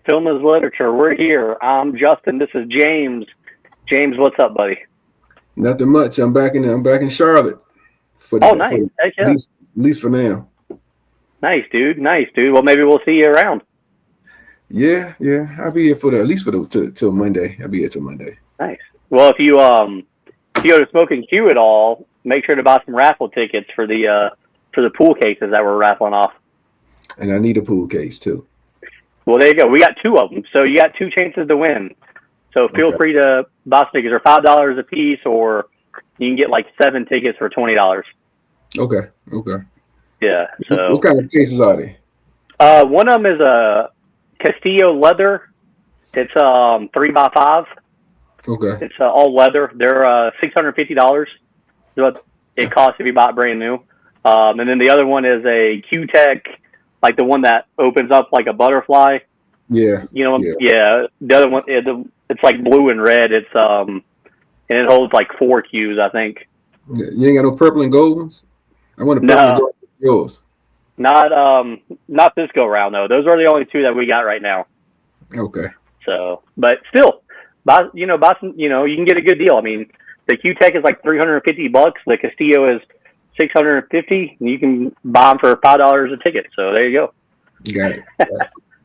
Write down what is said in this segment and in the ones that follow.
Film is Literature. We're here. I'm Justin. This is James. James, what's up, buddy? Nothing much. I'm back in Charlotte for Oh, nice. Heck at yeah. least for now. Nice, dude. Nice, dude. Well, maybe we'll see you around. Yeah. I'll be here till Monday. I'll be here till Monday. Nice. Well, if you go to Smoking Q at all, make sure to buy some raffle tickets for the pool cases that we're raffling off. And I need a pool case too. Well, there you go. We got two of them, so you got two chances to win. So feel free to buy some tickets. They're $5 a piece, or you can get like 7 tickets for $20. Okay. Yeah. So what kind of cases are they? One of them is a Castillo leather. It's 3x5. Okay. It's all leather. They're $650. Is what it costs if you buy it brand new. And then the other one is a Q-Tech, like the one that opens up like a butterfly. Yeah. You know. Yeah. The other one, it's like blue and red. It's and it holds like 4 Qs, I think. Yeah. You ain't got no purple and gold ones? I want a purple and gold. Yours. Not this go round though. Those are the only two that we got right now. Okay. So, but still, buy some, you can get a good deal. I mean, the Q-Tech is like $350. The Castillo is $650, and you can buy them for $5 a ticket. So there you go. You got it.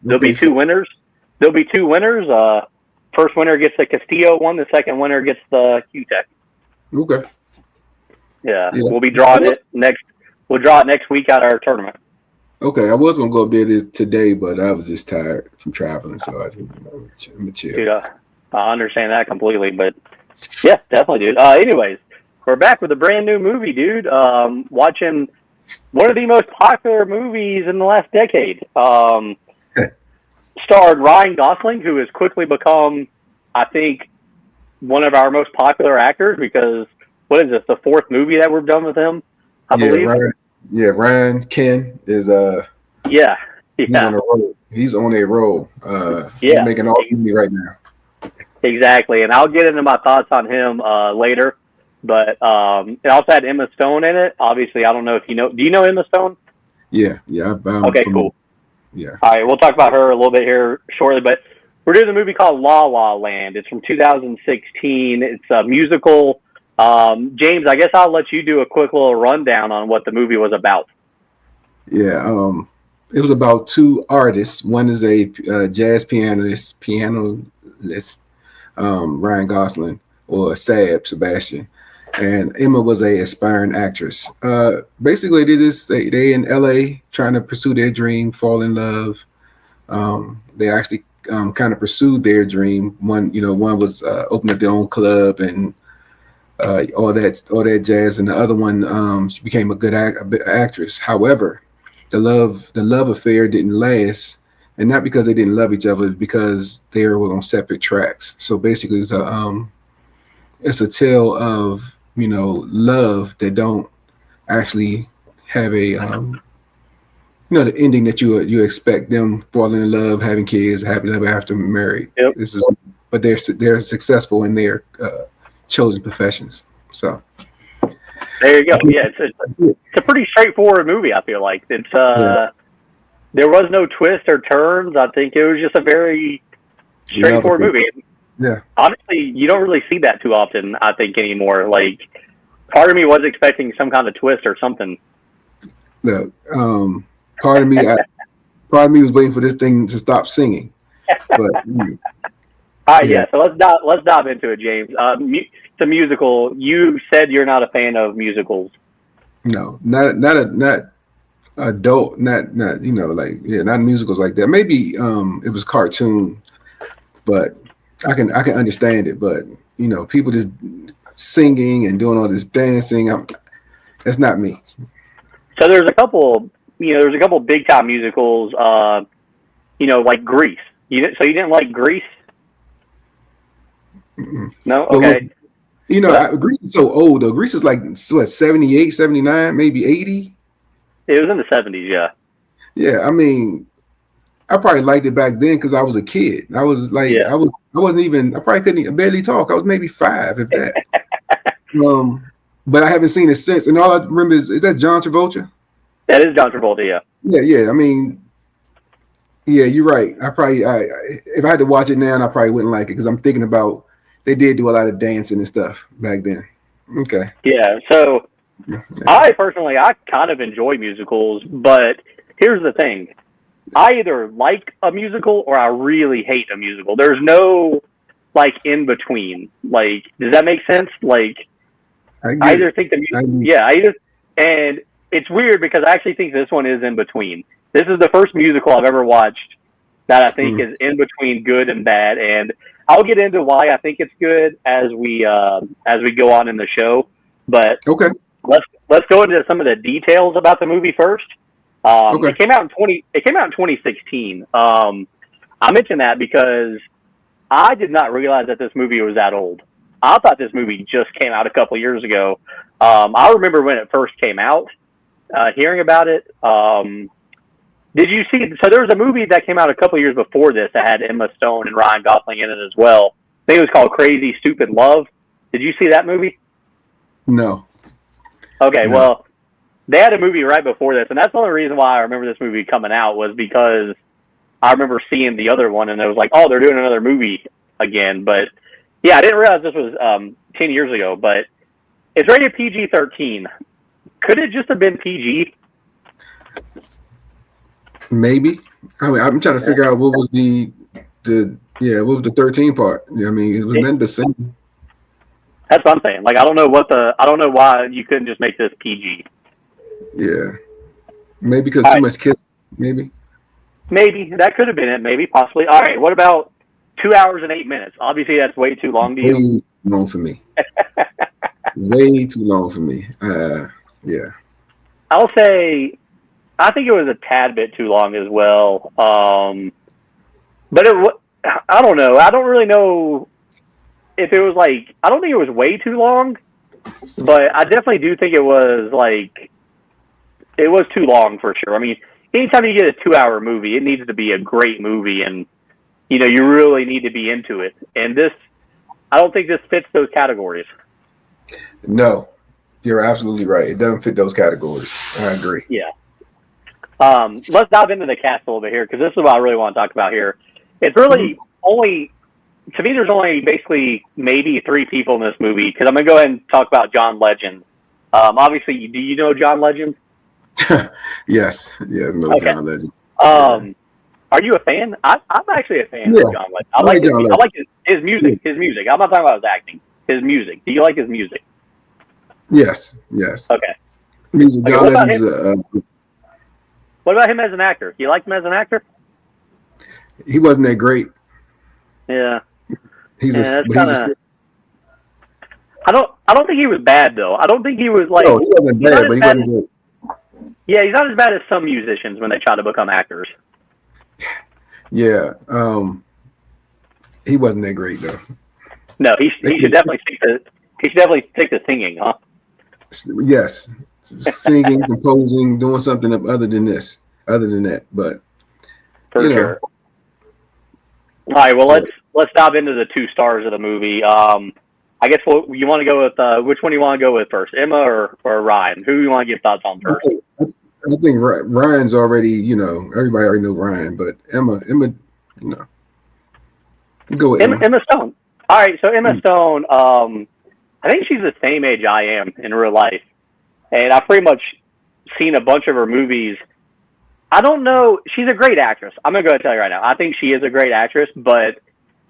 There'll be two winners. First winner gets the Castillo one. The second winner gets the Q-Tech. Okay. Yeah. We'll be drawing it next. We'll draw it next week at our tournament. Okay, I was gonna go up there today, but I was just tired from traveling, so I think I'm gonna chill. Dude, I understand that completely, but yeah, definitely, dude. Anyways, we're back with a brand new movie, dude. Watching one of the most popular movies in the last decade. Starred Ryan Gosling, who has quickly become, I think, one of our most popular actors because what is this? The 4th movie that we've done with him, I believe. Ryan Ken is yeah. He's on a roll. He's on a roll. He's making all money right now. Exactly, and I'll get into my thoughts on him later. But it also had Emma Stone in it. Obviously, I don't know if you know. Do you know Emma Stone? Yeah. Okay, cool. Yeah. All right, we'll talk about her a little bit here shortly. But we're doing a movie called La La Land. It's from 2016. It's a musical. James, I guess I'll let you do a quick little rundown on what the movie was about. Yeah. It was about 2 artists. One is a jazz pianist, Ryan Gosling, or Sebastian, and Emma was a aspiring actress. Basically, they in LA trying to pursue their dream, fall in love. They actually kind of pursued their dream. One was opening up their own club and all that jazz, and the other one she became a good actress. However, the love affair didn't last, and not because they didn't love each other, because they were on separate tracks. So basically, it's a tale of love that don't actually have a the ending that you expect, them falling in love, having kids, happily ever after married. Yep. But they're successful in their chosen professions. So there you go. Yeah, it's a pretty straightforward movie. I feel like it's there was no twist or turns. I think it was just a very straightforward movie. Yeah. Honestly, you don't really see that too often, I think, anymore. Like, part of me was expecting some kind of twist or something. Look, part of me was waiting for this thing to stop singing. But all right, yeah. So let's dive into it, James. It's a musical. You said you're not a fan of musicals. No, not adult, not not musicals like that. Maybe it was cartoon, but I can understand it. But people just singing and doing all this dancing, that's not me. So there's a couple big time musicals, like Grease. So you didn't like Grease? Mm-mm. No? Okay. Grease is so old though. Grease is like what, 78, 79, maybe 80? It was in the 70s, yeah. Yeah, I mean, I probably liked it back then because I was a kid. I was like, I probably couldn't barely talk. I was maybe 5, if that. But I haven't seen it since. And all I remember is that John Travolta? That is John Travolta, yeah. Yeah. I mean, Yeah, you're right. If I had to watch it now, I probably wouldn't like it because I'm thinking about they did do a lot of dancing and stuff back then. Okay. Yeah. So Yeah. I kind of enjoy musicals, but here's the thing: I either like a musical or I really hate a musical. There's no like in between. Like, does that make sense? Like, I I get either it. think I, yeah, I either, and it's weird because I actually think this one is in between. This is the first musical I've ever watched that I think mm, is in between good and bad, and I'll get into why I think it's good as we go on in the show. But okay. let's go into some of the details about the movie first. Okay. It came out in 2016. I mentioned that because I did not realize that this movie was that old. I thought this movie just came out a couple years ago. I remember when it first came out, hearing about it. Did you see? So there was a movie that came out a couple years before this that had Emma Stone and Ryan Gosling in it as well. I think it was called Crazy Stupid Love. Did you see that movie? No. Okay, No. well, they had a movie right before this, and that's the only reason why I remember this movie coming out was because I remember seeing the other one, and it was like, oh, they're doing another movie again. But yeah, I didn't realize this was 10 years ago. But it's rated PG-13. Could it just have been PG? Maybe. I mean, I'm trying to figure out what was what was the 13 part? Yeah, I mean, it was meant to say. That's what I'm saying. Like, I don't know why you couldn't just make this PG. Yeah. Maybe because All too right, much kiss. Maybe. maybe that could have been it. Maybe, possibly. All right, what about 2 hours and 8 minutes? Obviously, that's way too long to Way you. too long for me. Way too long for me. Yeah. I'll say I think it was a tad bit too long as well. But I don't know. I don't really know if it was like, I don't think it was way too long, but I definitely do think it was like, it was too long for sure. I mean, anytime you get a 2 hour movie, it needs to be a great movie, and you really need to be into it. And this, I don't think this fits those categories. No, you're absolutely right. It doesn't fit those categories. I agree. Yeah. Let's dive into the cast a little bit here because this is what I really want to talk about here. It's really only, to me, there's only basically maybe three people in this movie because I'm going to go ahead and talk about John Legend. Obviously, do you know John Legend? Yes, no Okay. John Legend. Are you a fan? I'm actually a fan Yeah, of John Legend. I like John I like his music. His music. I'm not talking about his acting. His music. Do you like his music? Yes. Okay. Music. Okay. John Legend's What about him as an actor? Do you like him as an actor? he wasn't that great. Yeah. He's Yeah, but he's a I don't think he was bad though. I don't think he was like. no, he wasn't he's not bad, as but he bad wasn't good. Yeah, he's not as bad as some musicians when they try to become actors. Yeah. He wasn't that great though. No, he should definitely stick to singing, huh? Yes. Singing, composing, doing something other than that. But For sure. All right, well let's dive into the two stars of the movie. I guess you want to go with which one do you want to go with first, Emma or Ryan? Who do you want to give thoughts on first? I think Ryan's already, everybody already know Ryan, but Emma, go with Emma Stone. All right, so Emma Stone, I think she's the same age I am in real life, and I've pretty much seen a bunch of her movies. I don't know. She's a great actress. I'm gonna go ahead and tell you right now. I think she is a great actress, but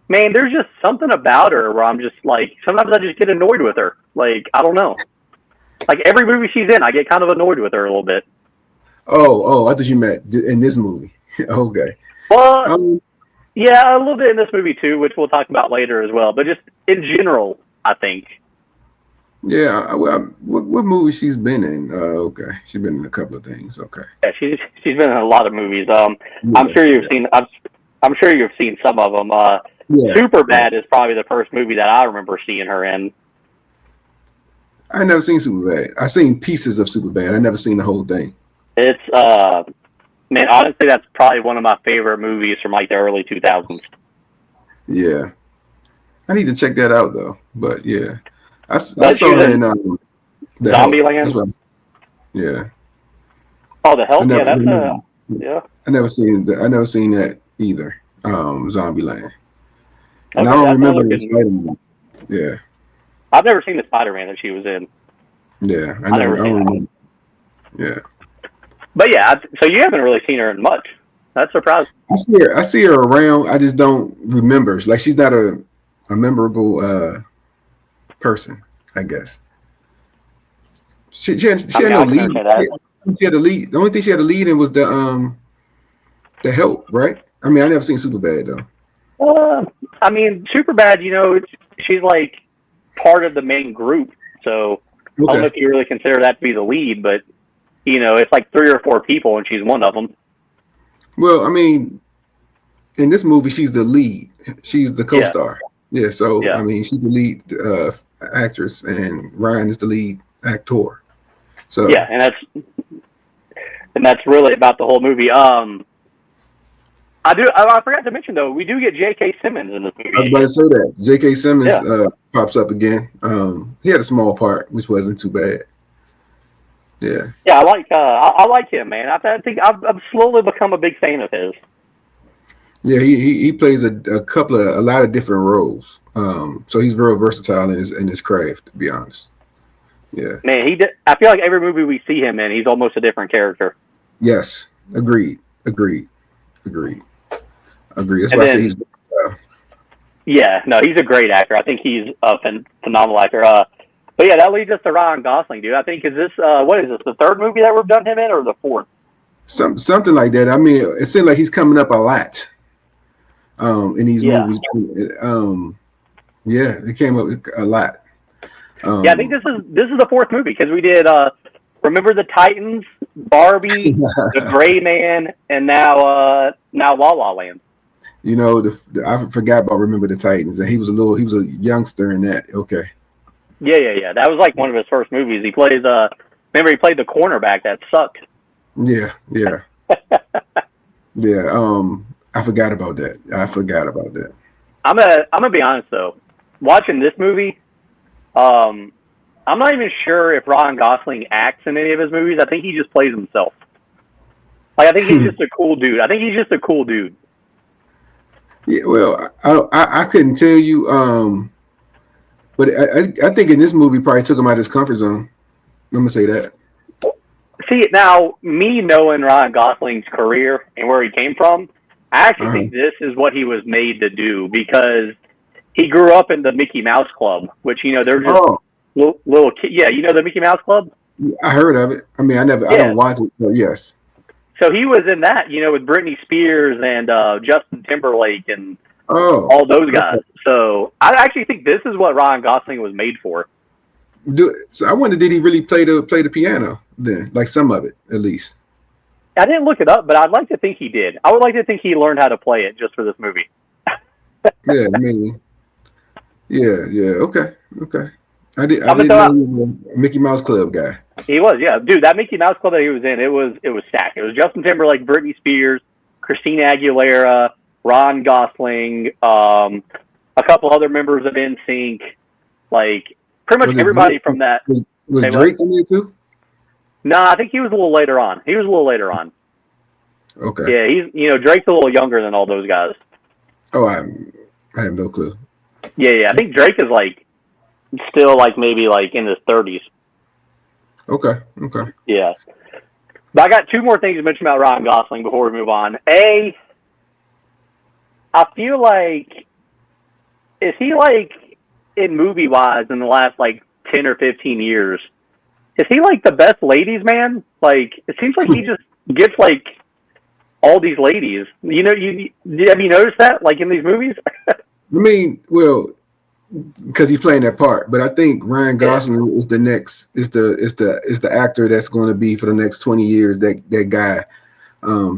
man, there's just something about her where I'm just like, sometimes I just get annoyed with her. Like, I don't know. Like every movie she's in, I get kind of annoyed with her a little bit. Oh, I thought you meant in this movie. Okay. Well, yeah, a little bit in this movie too, which we'll talk about later as well. But just in general, I think. Yeah. What movie she's been in? Okay, she's been in a couple of things. Okay. Yeah, she's been in a lot of movies. I'm sure you've seen. I'm sure you've seen some of them. Superbad is probably the first movie that I remember seeing her in. I never seen Superbad. I seen pieces of Superbad. I never seen the whole thing. It's man, honestly, that's probably one of my favorite movies from like the early 2000s. Yeah, I need to check that out though. But yeah, I saw her in Zombieland. Yeah. Oh, The Help. Yeah, Yeah. I never seen that either. Zombieland, and I Okay, don't that's remember another the good movie. Spider-Man. Yeah, I've never seen the Spider-Man that she was in. yeah. I never I seen don't that one. remember. Yeah, But yeah, so you haven't really seen her in much. That's surprising. I see her around. I just don't remember. Like she's not a memorable person, I guess. She I had mean, no I can lead. understand that. She had the lead. The only thing she had to lead in was the help, right? I mean, I never seen Superbad though. Uh, I mean, Superbad, she's like part of the main group. So I don't know Okay. if you really consider that to be the lead, but it's like 3 or 4 people, and she's one of them. Well, I mean, in this movie, she's the lead. She's the Yeah, co-star. Yeah. So yeah, I mean, she's the lead actress, and Ryan is the lead actor. So yeah, and that's really about the whole movie. I forgot to mention though, we do get J.K. Simmons in this I was movie. about to say that J.K. Simmons Yeah, pops up again. He had a small part, which wasn't too bad. Yeah. yeah, I like him, man. I think I've slowly become a big fan of his. Yeah, he plays a lot of different roles. So he's very versatile in his craft, to be honest. Yeah. Man, I feel like every movie we see him in, he's almost a different character. Yes. Agreed. Agreed. Agreed. Agreed. That's And why I say then, he's. yeah, no, he's a great actor. I think he's a phenomenal actor. But yeah, that leads us to Ryan Gosling, dude. I think what is this, the third movie that we've done him in, or the fourth? Something like that. I mean, it seems like he's coming up a lot in these Yeah, movies. Yeah, it came up a lot. yeah. I think this is the fourth movie because we did Remember the Titans, Barbie, The Gray Man, and now La La Land. You know, I forgot about Remember the Titans, and he was a youngster in that. Okay. Yeah. That was like one of his first movies. He plays remember he played the cornerback that sucked. Yeah, yeah, yeah. I forgot about that. I'm gonna be honest though. Watching this movie, I'm not even sure if Ryan Gosling acts in any of his movies. I think he just plays himself. Like I think he's just a cool dude. Yeah, well, I couldn't tell you, but I think in this movie probably took him out of his comfort zone. I'm gonna say that. See, now me knowing Ryan Gosling's career and where he came from, I actually think this is what he was made to do because he grew up in the Mickey Mouse Club, which they're just little kids. Yeah, the Mickey Mouse Club. I heard of it. I mean, I don't watch it, but yes. So he was in that, with Britney Spears and Justin Timberlake and Oh, all those guys. okay. So I actually think this is what Ryan Gosling was made for. So I wonder, did he really play the piano then? Like some of it, at least. I didn't look it up, but I'd like to think he did. I would like to think he learned how to play it just for this movie. Yeah, maybe. Yeah. Okay. I didn't I'm gonna know throw he was a Mickey Mouse Club guy. He was, yeah, dude. That Mickey Mouse Club that he was in, it was stacked. It was Justin Timberlake, Britney Spears, Christina Aguilera, Ron Gosling, a couple other members of NSYNC, like pretty much everybody Drake? from that. Was Hey, Drake in there too? No, I think he was a little later on. Okay. Yeah, he's Drake's a little younger than all those guys. Oh, I have no clue. Yeah. I think Drake is like still like maybe like in his 30s. Okay. Yeah. But I got two more things to mention about Ryan Gosling before we move on. I feel like, is he like in movie wise in the last like 10 or 15 years? Is he like the best ladies man? Like it seems like he just gets like all these ladies. Have you noticed that like in these movies? I mean, well, because he's playing that part, but I think Ryan Gosling is the next is the actor that's going to be for the next 20 years that guy.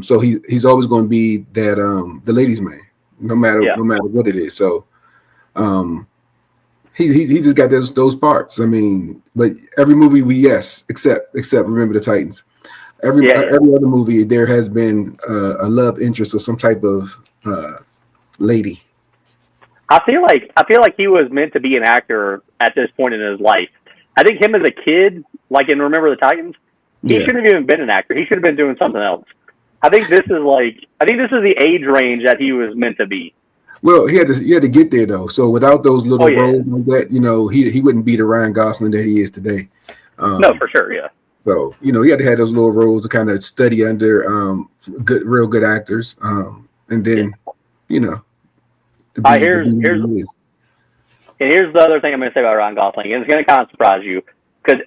So he's always going to be that the ladies man, no matter what it is. So he just got those parts. I mean, but every movie except Remember the Titans. Every other movie there has been a love interest or some type of lady. I feel like he was meant to be an actor at this point in his life. I think him as a kid, like in Remember the Titans, he shouldn't have even been an actor. He should have been doing something else. I think this is the age range that he was meant to be. Well, he had to get there though. So without those little roles like that, he wouldn't be the Ryan Gosling that he is today. No, for sure, yeah. So he had to have those little roles to kind of study under real good actors, and then here's the other thing I'm going to say about Ryan Gosling, and it's going to kind of surprise you because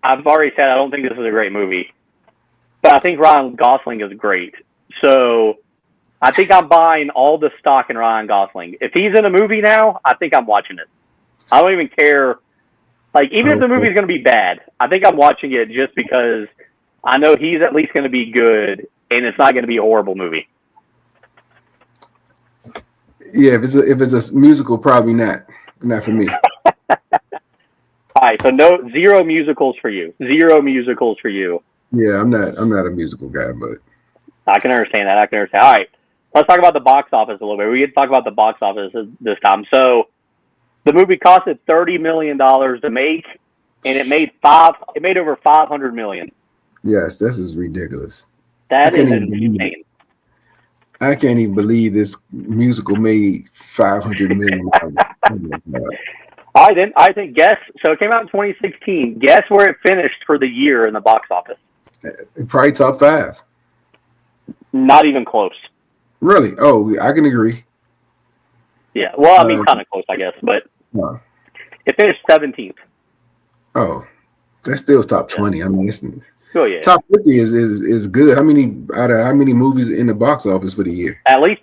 I've already said I don't think this is a great movie, but I think Ryan Gosling is great. So I think I'm buying all the stock in Ryan Gosling. If he's in a movie now, I think I'm watching it. I don't even care. Like, even if the movie's going to be bad, I think I'm watching it just because I know he's at least going to be good, and it's not going to be a horrible movie. Yeah, if it's a musical, probably not for me. All right, so zero musicals for you. Zero musicals for you. Yeah, I'm not a musical guy, but I can understand that. All right, let's talk about the box office a little bit. We get to talk about the box office this time. So the movie costed $30 million to make, and it made over $500 million. Yes, this is ridiculous. That is insane. I can't even believe this musical made $500 million. I think guess. So it came out in 2016. Guess where it finished for the year in the box office? Probably top 5. Not even close. Really? Oh, I can agree. Yeah. Well, I mean, kind of close, I guess, but it finished 17th. Oh, that's still top 20. I mean, it's yeah. Top 50 is good. How many movies in the box office for the year? At least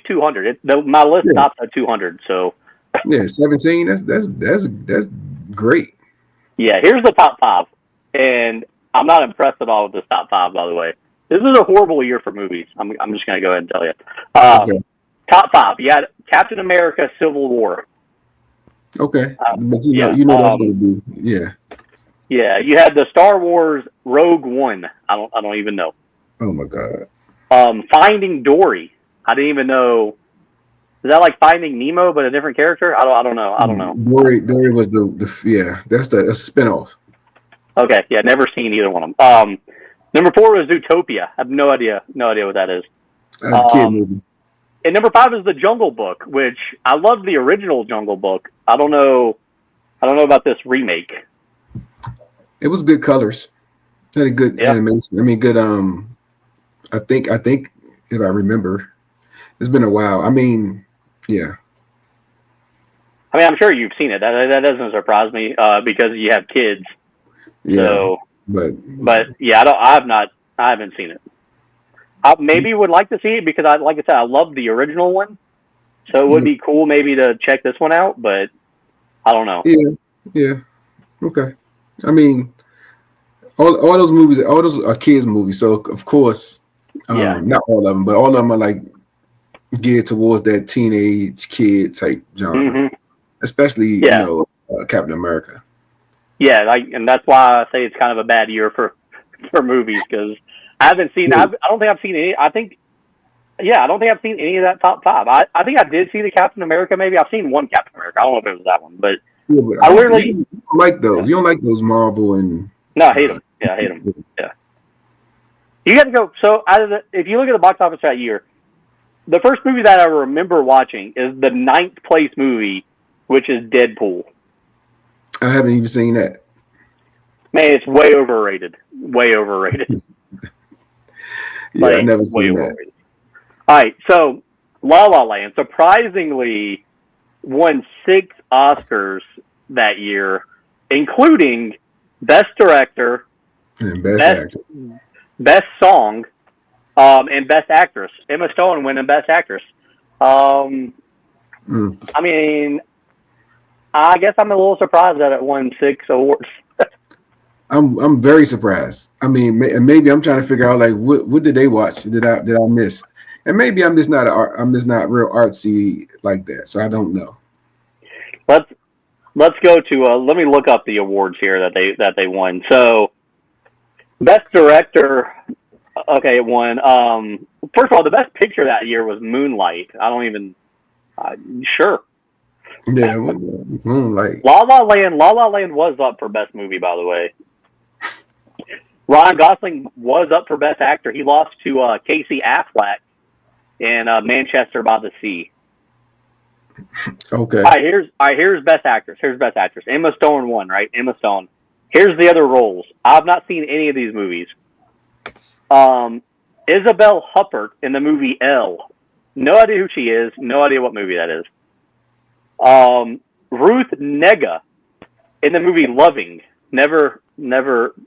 200. My list stops at 200. So yeah, 17. That's great. Yeah, here's the top 5, and I'm not impressed at all with this top 5. By the way, this is a horrible year for movies. I'm just gonna go ahead and tell you. Okay. Top 5. You had Captain America: Civil War. Okay, but you know that's gonna be Yeah, you had the Star Wars Rogue One. I don't even know. Oh my god. Finding Dory. I didn't even know. Is that like Finding Nemo but a different character? I don't know. Dory was that's a spinoff. Okay, yeah, never seen either one of them. Number 4 was Zootopia. I have no idea what that is. Kid movie. And number 5 is The Jungle Book, which I loved the original Jungle Book. I don't know about this remake. It was good colors. It had a good animation. I mean, good. I think if I remember, it's been a while. I mean, yeah. I mean, I'm sure you've seen it. That doesn't surprise me because you have kids. Yeah. So, but yeah, I haven't seen it. I maybe would like to see it because like I said, I love the original one. So it would be cool maybe to check this one out, but I don't know. Yeah. Okay. I mean, all those movies, all those are kids' movies. So of course, not all of them, but all of them are like geared towards that teenage kid type genre, especially Captain America. Yeah, and that's why I say it's kind of a bad year for movies because I haven't seen. I don't think I've seen any. I don't think I've seen any of that top 5. I think I did see the Captain America. Maybe I've seen one Captain America. I don't know if it was that one, but I literally you don't like those. You don't like those Marvel and no, I hate them. Yeah, I hate them. Yeah, you got to go. So if you look at the box office that year, the first movie that I remember watching is the 9th place movie, which is Deadpool. I haven't even seen that. Man, it's way overrated. Way overrated. I never seen that. All right, so La La Land surprisingly won 6 Oscars that year, including Best Director, and Best Actor, Best Song, and Best Actress. Emma Stone winning Best Actress. I mean, I guess I'm a little surprised that it won 6 awards. I'm very surprised. I mean, maybe I'm trying to figure out like what did they watch? Did I miss? And maybe I'm just not real artsy like that, so I don't know. Let's go to let me look up the awards here that they won. So, Best Director, okay, it won. First of all, the Best Picture that year was Moonlight. I don't even sure. Yeah, Moonlight. La La Land was up for Best Movie, by the way. Ryan Gosling was up for Best Actor. He lost to Casey Affleck in Manchester by the Sea. Okay. All right, here's Best Actress. Here's Best Actress. Emma Stone won, right? Emma Stone. Here's the other roles. I've not seen any of these movies. Isabelle Huppert in the movie Elle. No idea who she is. No idea what movie that is. Ruth Negga in the movie Loving. Never,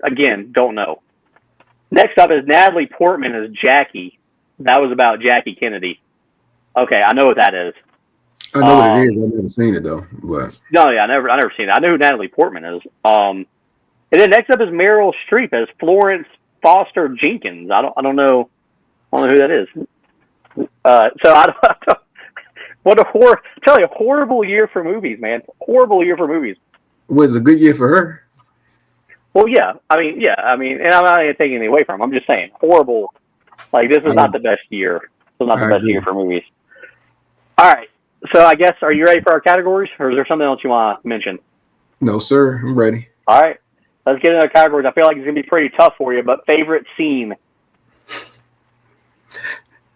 again, don't know. Next up is Natalie Portman as Jackie. That was about Jackie Kennedy. Okay, I know what that is. I know what it is. I've never seen it though. But no, yeah, I never seen it. I know who Natalie Portman is. And then next up is Meryl Streep as Florence Foster Jenkins. I don't know who that is. So I don't. What a tell you, horrible year for movies, man. Horrible year for movies. Was it a good year for her? Well, yeah. I mean, and I'm not even taking anything away from him. I'm just saying, horrible. Like, this is not the best year. This is not the best year for movies. All right. So I guess, are you ready for our categories, or is there something else you want to mention? No, sir. I'm ready. All right. Let's get into our categories. I feel like it's going to be pretty tough for you, but favorite scene?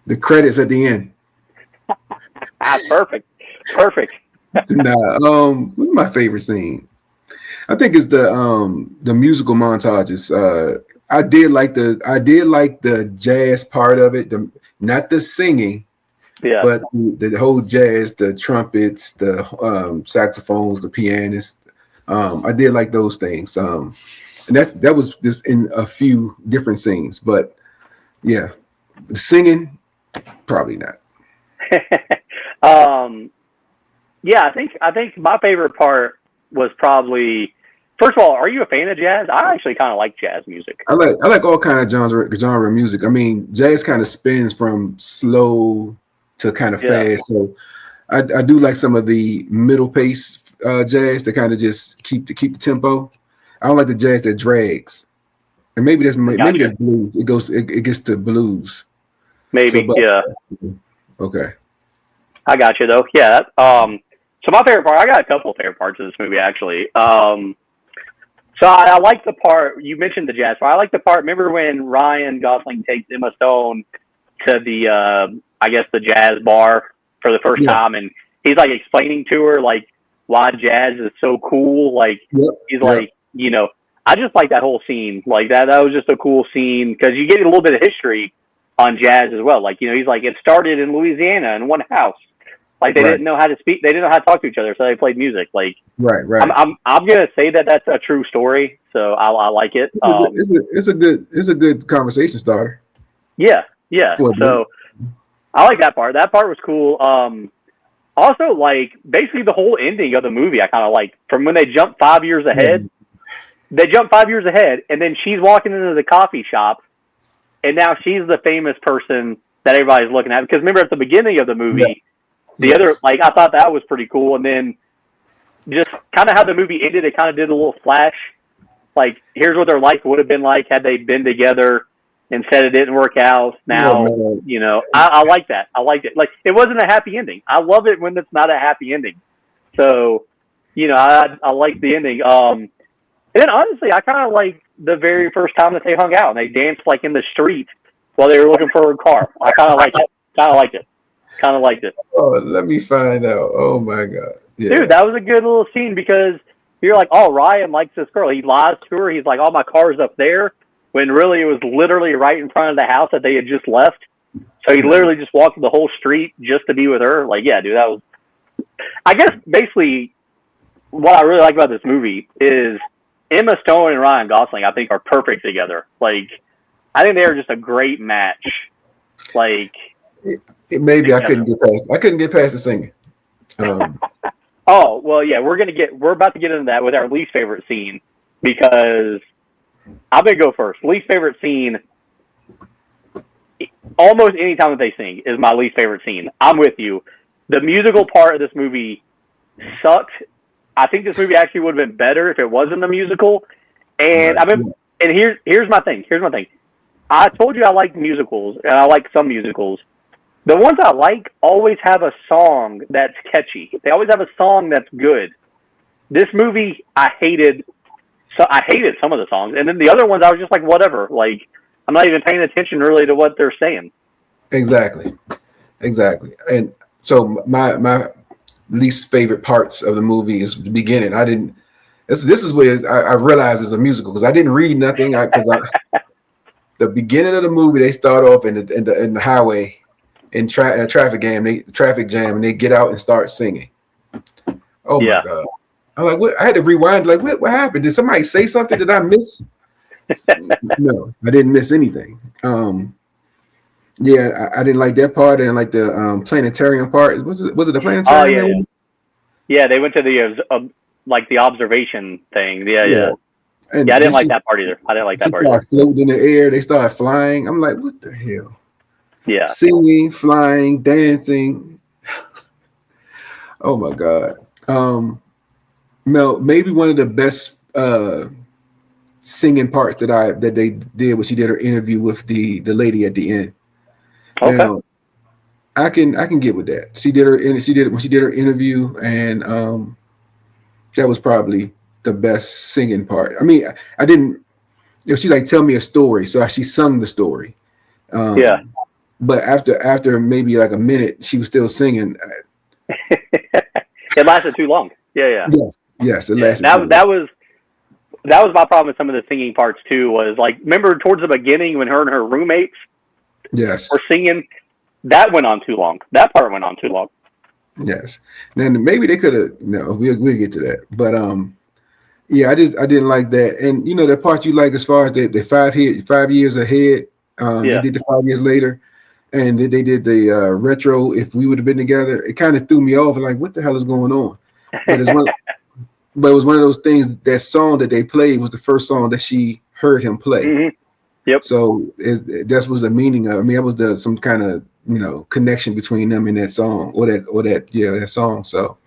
The credits at the end. Perfect. What's my favorite scene? I think it's the musical montages. I did like the jazz part of it, not the singing, but the whole jazz, the trumpets, the saxophones, the pianists. I did like those things. And that was just in a few different scenes, but yeah, the singing, probably not. Yeah, I think my favorite part was probably, first of all, are you a fan of jazz? I actually kind of like jazz music. I like all kind of genre music. I mean, jazz kind of spins from slow to kind of fast. So I do like some of the middle pace jazz that kind of just keep the tempo. I don't like the jazz that drags. And maybe that's blues. It gets to blues. Maybe, yeah. Okay. I got you though. Yeah. So my favorite part, I got a couple of favorite parts of this movie actually. So I like the part, you mentioned the jazz part. I like the part, remember when Ryan Gosling takes Emma Stone to the, I guess the jazz bar for the first time, and he's like explaining to her like why jazz is so cool. Like he's like, you know, I just like that whole scene. Like that was just a cool scene because you get a little bit of history on jazz as well. Like, you know, he's like, it started in Louisiana in one house. Like they didn't know how to speak. They didn't know how to talk to each other, so they played music. Like, right. I'm gonna say that that's a true story, so I like it. It's a good conversation starter. Yeah. So I like that part. That part was cool. Also, like basically the whole ending of the movie, I kind of like from when they jump 5 years ahead. They jump 5 years ahead, and then she's walking into the coffee shop, and now she's the famous person that everybody's looking at. Because remember at the beginning of the movie. The other, like, I thought that was pretty cool. And then just kind of how the movie ended, it kind of did a little flash. Like, here's what their life would have been like had they been together. Instead, it didn't work out. Now, you know, I like that. I liked it. Like, it wasn't a happy ending. I love it when it's not a happy ending. So, you know, I like the ending. And then, honestly, I kind of like the very first time that they hung out and they danced, like, in the street while they were looking for a car. I kind of liked it. Kind of liked it. Oh, let me find out. Oh my God. Yeah. Dude, that was a good little scene because you're like, oh, Ryan likes this girl. He lies to her. He's like, oh, my car's up there. When really it was literally right in front of the house that they had just left. So he literally just walked the whole street just to be with her. Like, yeah, dude, that was, I guess basically what I really like about this movie is Emma Stone and Ryan Gosling, I think, are perfect together. Like, I think they are just a great match. Like, maybe I couldn't get past the singing. Oh, well, yeah, we're about to get into that with our least favorite scene because I'm going to go first. Least favorite scene, almost any time that they sing is my least favorite scene. I'm with you. The musical part of this movie sucked. I think this movie actually would have been better if it wasn't a musical. And here's my thing. I told you I like musicals, and I like some musicals. The ones I like always have a song that's catchy. They always have a song that's good. This movie I hated So I hated some of the songs, and then the other ones I was just like, whatever. Like I'm not even paying attention really to what they're saying. Exactly. And so my least favorite parts of the movie is the beginning. I didn't. This is where I realized it's a musical because I didn't read nothing. The beginning of the movie, they start off in the highway in traffic jam. And they get out and start singing. Oh my God! I'm like, what? I had to rewind. Like, what happened? Did somebody say something? Did I miss? No, I didn't miss anything. Yeah, I didn't like that part. And like the planetarium part. Was it the planetarium? Yeah, they went to the like the observation thing. Yeah. And I didn't like that part either. I didn't like that part either. Floating in the air. They started flying. I'm like, what the hell? Yeah. Singing, flying, dancing. Oh my God. Mel, maybe one of the best singing parts that they did was she did her interview with the lady at the end. Okay. Now, I can get with that. She did her interview, and that was probably the best singing part. I mean, I didn't. She like tell me a story, so she sung the story. But after maybe like a minute, she was still singing. It lasted too long. Yeah. Yes, it lasted. That was my problem with some of the singing parts too. Was like, remember towards the beginning when her and her roommates were singing, that went on too long. That part went on too long. Yes. Then maybe they could have. No, we'll get to that. But yeah, I didn't like that. And you know the part you like as far as the 5 years ahead. They did the 5 years later, and they did the retro. If we would have been together, it kind of threw me off. Like, what the hell is going on? But it was one of those things. That song that they played was the first song that she heard him play. Mm-hmm. Yep. So that was the meaning of. I mean, it was some kind of connection between them in that song or that song. So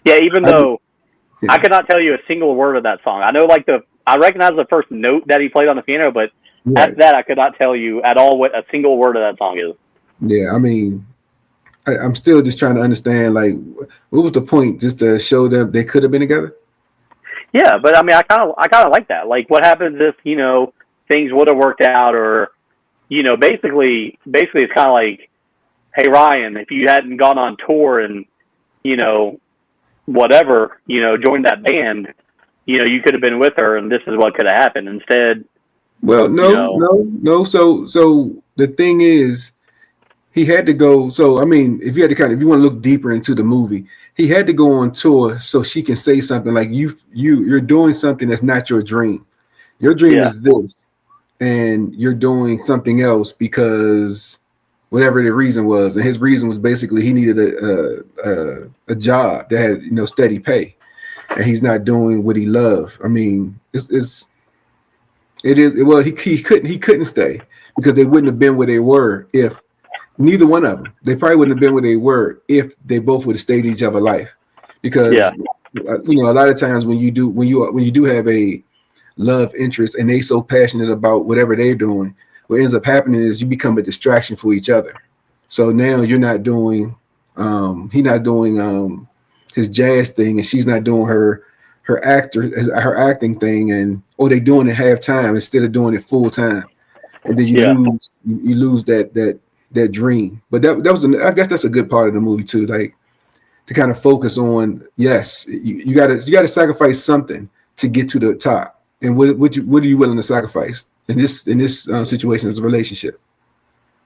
yeah, even though I could not tell you a single word of that song. I know I recognize the first note that he played on the piano, but after that I could not tell you at all what a single word of that song is. Yeah, I mean, I'm still just trying to understand, like, what was the point? Just to show them they could have been together? Yeah, but I mean, I kind of like that. Like, what happens if things would have worked out, or basically it's kind of like, hey Ryan, if you hadn't gone on tour and whatever, joined that band, you could have been with her, and this is what could have happened instead. Well, no. So the thing is, he had to go. So I mean, if you want to look deeper into the movie, he had to go on tour so she can say something like, you're doing something that's not your dream. Your dream is this, and you're doing something else because whatever the reason was. And his reason was basically he needed a job that had steady pay, and he's not doing what he loved. I mean, he couldn't stay because they wouldn't have been where they were if neither one of them. They probably wouldn't have been where they were if they both would have stayed each other life. Because a lot of times when you do have a love interest and they so passionate about whatever they're doing, what ends up happening is you become a distraction for each other. So now you're not doing he's not doing his jazz thing, and she's not doing her acting thing, or they doing it half time instead of doing it full time, and then you lose that dream. But that was I guess that's a good part of the movie too, like to kind of focus on, yes, you got to sacrifice something to get to the top, and what are you willing to sacrifice in this situation of the relationship?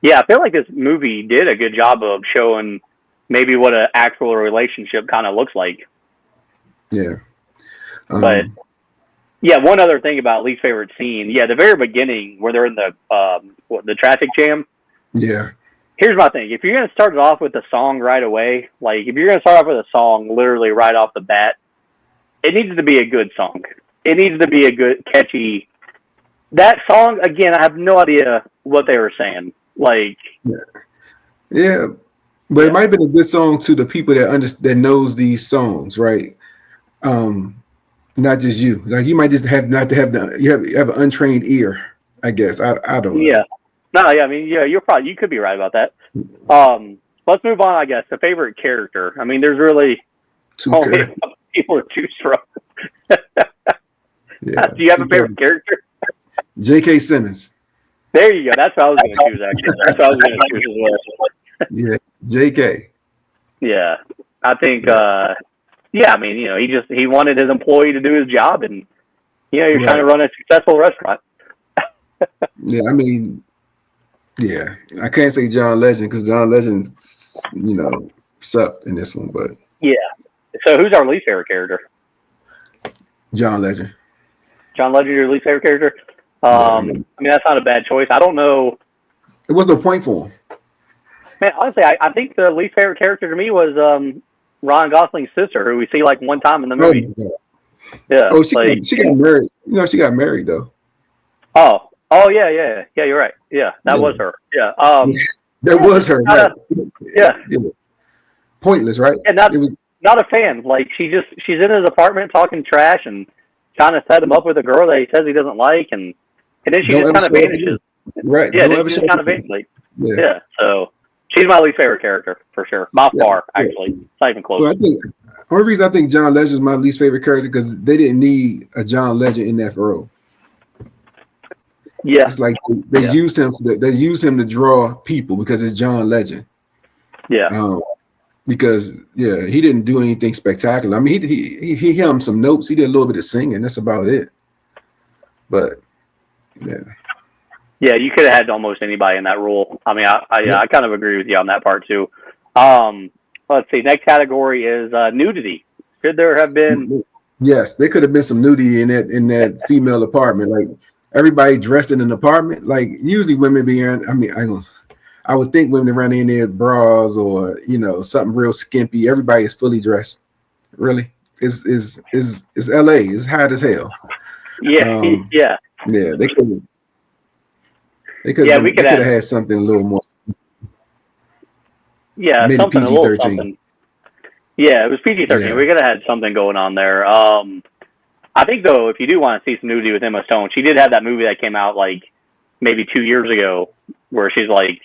Yeah, I feel like this movie did a good job of showing maybe what an actual relationship kind of looks like. Yeah. But one other thing about least favorite scene. Yeah, the very beginning where they're in the traffic jam. Yeah. Here's my thing. If you're going to start it off with a song right away, like if you're going to start off with a song literally right off the bat, it needs to be a good song. It needs to be a good, catchy. That song, again, I have no idea what they were saying. Like, yeah, but it might have been a good song to the people that knows these songs, right? Not just you. Like you might just have not to have you have an untrained ear, I guess. I don't know. Yeah. No, yeah, I mean, yeah, you could be right about that. Let's move on, I guess. The favorite character. I mean, there's really only people to choose from. Yeah. Do you have a favorite character? J.K. Simmons. There you go. That's what I was going to choose, actually. That's what I was going to choose as well. Yeah, J.K. Yeah. I think, I mean, he wanted his employee to do his job, and, you're trying to run a successful restaurant. Yeah, I mean, yeah. I can't say John Legend because John Legend, sucked in this one, but. Yeah. So who's our least favorite character? John Legend. John Legend, your least favorite character? I mean, that's not a bad choice. I don't know. It was no point for him. Man, honestly, I think the least favorite character to me was Ryan Gosling's sister, who we see like one time in the movie. Yeah. Oh, she got married. She got married though. Oh, yeah. You're right. Yeah, that was her. Yeah. That was her. Yeah. Pointless, right? And not a fan. Like she's in his apartment talking trash and trying to set him up with a girl that he says he doesn't like, and then she just kind of vanishes. Right. Yeah, she just kind of vanishes. Yeah. So she's my least favorite character for sure, by far. Actually, it's not even close. Well, only reason I think John Legend is my least favorite character because they didn't need a John Legend in that role. Yeah, it's like they used him. They used him to draw people because it's John Legend. Yeah. Because he didn't do anything spectacular. I mean, he hummed some notes. He did a little bit of singing. That's about it. But yeah, you could have had almost anybody in that role. I mean, I kind of agree with you on that part too. Let's see. Next category is nudity. Could there have been? Yes, there could have been some nudity in that female apartment. Like everybody dressed in an apartment. Like usually women be in. I mean, I would think women around in their bras or something real skimpy. Everybody is fully dressed. Really, it's L.A. It's hot as hell. Yeah, yeah. They could. They could have had something a little more. Yeah, maybe something PG-13. a little something. Yeah, it was PG-13. Yeah. We could have had something going on there. I think though, if you do want to see some nudity with Emma Stone, she did have that movie that came out like maybe 2 years ago, where she's like,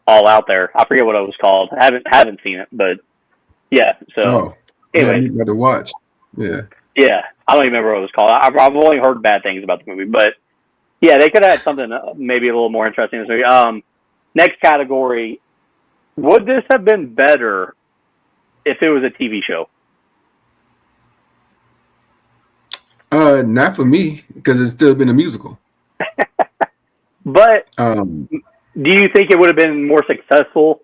all out there. I forget what it was called. I haven't seen it, but yeah. So anyway, you got to watch. Yeah. Yeah, I don't even remember what it was called. I've only heard bad things about the movie, but yeah, they could have had something maybe a little more interesting in this movie. Next category, would this have been better if it was a TV show? Not for me, because it's still been a musical. But do you think it would have been more successful?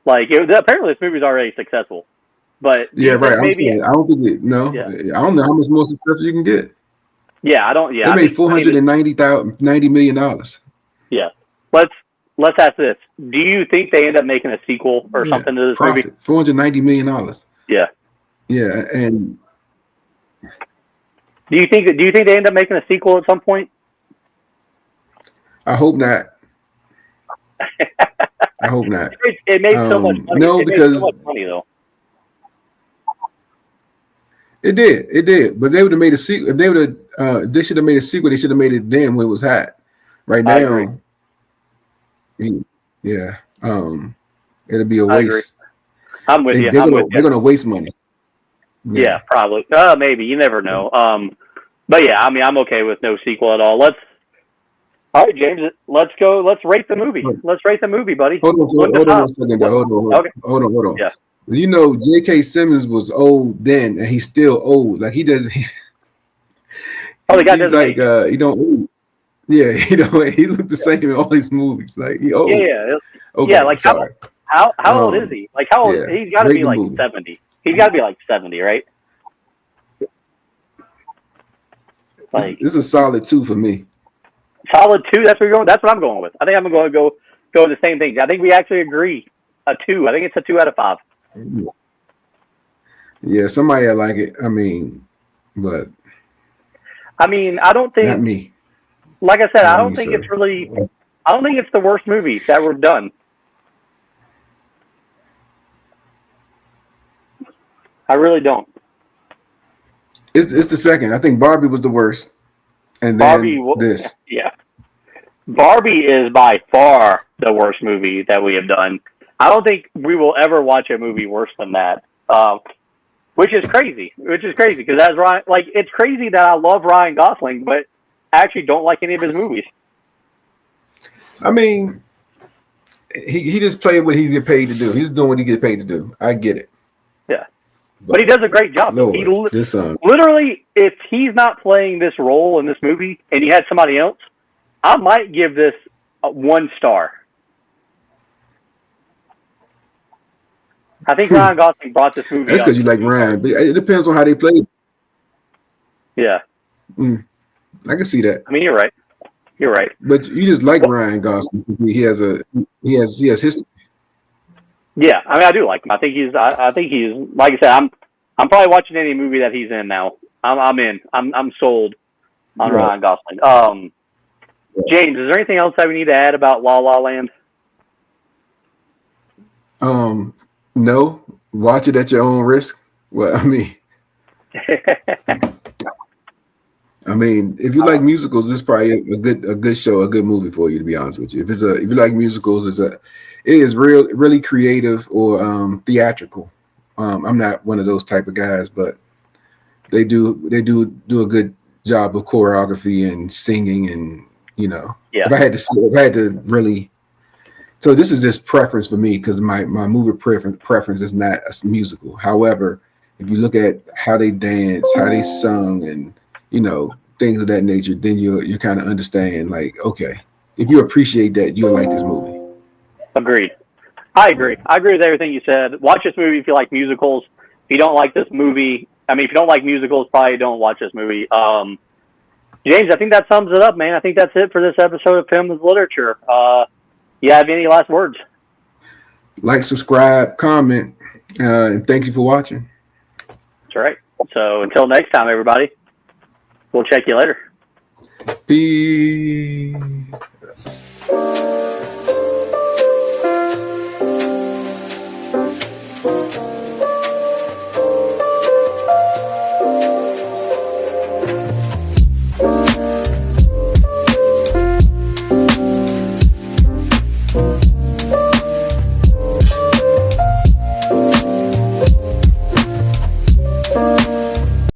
Like, apparently this movie's already successful. But yeah, right. I don't think it. No, yeah. I don't know how much more successful you can get. Yeah, I don't. Yeah, they made $490 million. Yeah, let's ask this: do you think they end up making a sequel or something to this movie? $490 million. Yeah. Yeah, and do you think they end up making a sequel at some point? I hope not. I hope not. It made so much money. No, because made so much money though. It did. But they would have made a sequel. If they would have, they should have made a sequel. They should have made it then when it was hot. Right now, yeah. It'll be a waste. I'm with you. They're gonna waste money. Yeah, probably. Maybe, you never know. But yeah, I mean, I'm okay with no sequel at all. All right, James. Let's go. Let's rate the movie. Let's rate the movie, buddy. Hold on a second. Hold on. Yeah. J.K. Simmons was old then, and he's still old. Like he doesn't. The guy doesn't. Like he don't. Yeah, he looked the same in all these movies. Like he old. Yeah. Okay, yeah. Like how old is he? Like how old? Yeah, he's got to be like 70. He's got to be like 70, right? Like this is a solid 2 for me. Solid 2. That's what you're going. That's what I'm going with. I think I'm going to go the same thing. I think we actually agree. A 2. I think it's a 2 out of 5. Yeah, somebody like it. I mean, but I don't think. Not me. Like I said, I don't think it's really. I don't think it's the worst movie that we've done. I really don't. It's the second. I think Barbie was the worst, and then this. Yeah, Barbie is by far the worst movie that we have done. I don't think we will ever watch a movie worse than that. which is crazy. Because as Ryan, like, it's crazy that I love Ryan Gosling, but I actually don't like any of his movies. I mean, he just played what he get paid to do. He's doing what he get paid to do. I get it. Yeah, but he does a great job. Lord, he literally, if he's not playing this role in this movie and he had somebody else, I might give this 1 star. I think Ryan Gosling brought this movie. That's because you like Ryan, but it depends on how they play. Yeah, I can see that. I mean, you're right. You're right. But you just like Ryan Gosling. He has history. Yeah, I mean, I do like him. I think he's like I said. I'm probably watching any movie that he's in now. I'm in. I'm sold on Ryan Gosling. James, is there anything else that we need to add about La La Land? No. Watch it at your own risk. Well, I mean, if you like musicals, this is probably a good show, a good movie for you. To be honest with you, if you like musicals, it is really creative or theatrical. I'm not one of those type of guys, but they do a good job of choreography and singing, and if I had to really. So this is just preference for me because my movie preference is not a musical. However, if you look at how they dance, how they sung, and things of that nature, then you kind of understand, like, okay, if you appreciate that, you'll like this movie. Agreed. I agree with everything you said. Watch this movie if you like musicals. If you don't like this movie, if you don't like musicals, probably don't watch this movie. James, I think that sums it up, man. I think that's it for this episode of Film is Literature. You have any last words? Like, subscribe, comment, and thank you for watching. That's right. So until next time, everybody, we'll check you later. Peace.